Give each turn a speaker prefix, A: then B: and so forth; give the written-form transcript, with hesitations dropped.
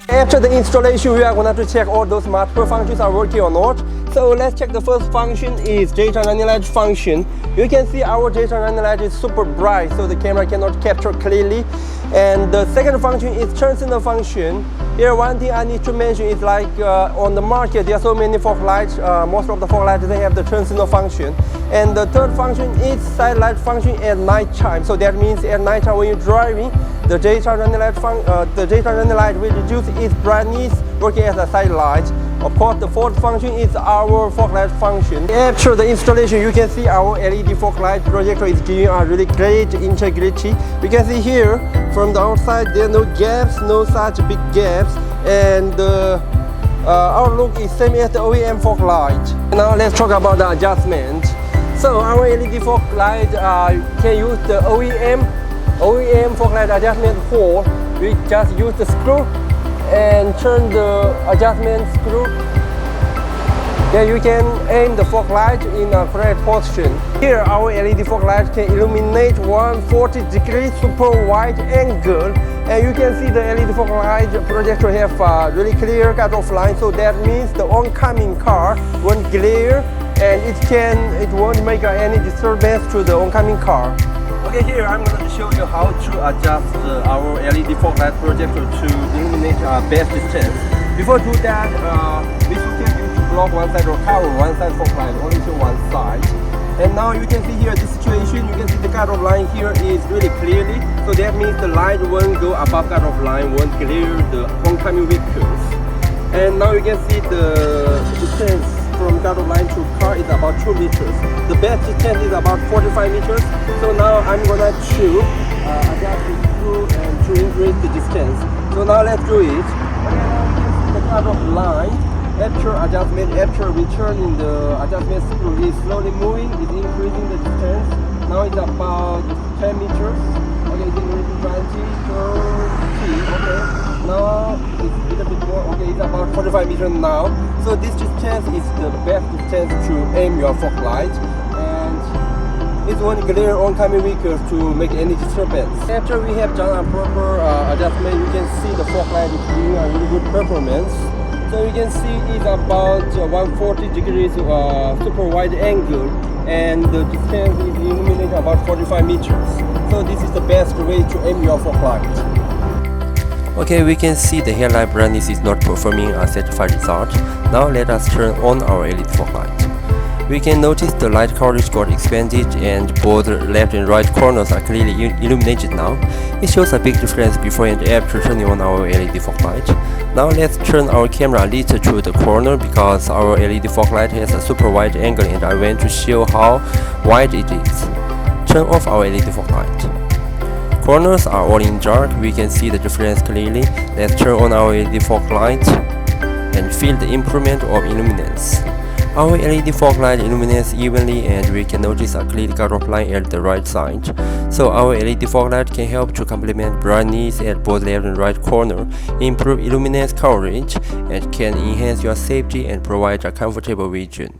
A: After the installation, we are going to check all those multiple functions are working or not. So let's check the first function is daytime running light function. You can see our daytime running light is super bright, so the camera cannot capture clearly. And the second function is turn signal function. Here, one thing I need to mention is like on the market, there are so many fog lights. Most of the fog lights, they have the turn signal function. And the third function is side light function at night time. So that means at night time when you're driving, the daytime running light will reduce its brightness, working as a side light. Of course, the fourth function is our fog light function. After the installation, you can see our LED fog light projector is giving a really great integrity. You can see here from the outside there are no gaps, no such big gaps, and the outlook is same as the OEM fog light. Now let's talk about the adjustment. So our LED fog light can use the OEM fog light adjustment hole. We just use the screw and turn the adjustment screw. Then you can aim the fog light in a correct position. Here our LED fog light can illuminate 140-degree super wide angle, and you can see the LED fog light projector have a really clear cutoff line, so that means the oncoming car won't glare and it won't make any disturbance to the oncoming car. Okay, here I'm going to show you how to adjust our LED fog light projector to illuminate best distance. Before do that, we should use to block one side or cover one side fog light, only to one side. And now you can see here this situation, you can see the cutoff line here is really clearly, so that means the light won't go above cutoff line, won't glare the oncoming vehicles. And now you can see the distance from cutoff line to car is about 2 meters. The best distance is about 45 meters. So now I'm gonna choose adjust the screw and to increase the distance. So now let's do it. Okay, now you can see the cutoff line. After returning the adjustment screw is slowly moving, it's increasing the distance. Now it's about 10 meters. Okay, it's increasing 20, 30, okay. Now it's a little bit more, okay, it's about 45 meters now. So this distance is the best distance to aim your fog light, and it won't glare oncoming vehicles to make any disturbance. After we have done a proper adjustment, you can see the fog light is giving a really good performance. So you can see it's about 140 degrees super wide angle, and the distance is illuminated about 45 meters. So this is the best way to aim your fog light.
B: Okay, we can see the headlight brightness is not performing a satisfied result. Now let us turn on our LED fog light. We can notice the light coverage got expanded and both left and right corners are clearly illuminated now. It shows a big difference before and after turning on our LED fog light. Now let's turn our camera a little to the corner because our LED fog light has a super wide angle and I want to show how wide it is. Turn off our LED fog light. Corners are all in dark, we can see the difference clearly. Let's turn on our LED fog light and feel the improvement of illuminance. Our LED fog light illuminates evenly and we can notice a clear cutoff line at the right side. So our LED fog light can help to complement brightness at both left and right corner, improve illuminance coverage, and can enhance your safety and provide a comfortable vision.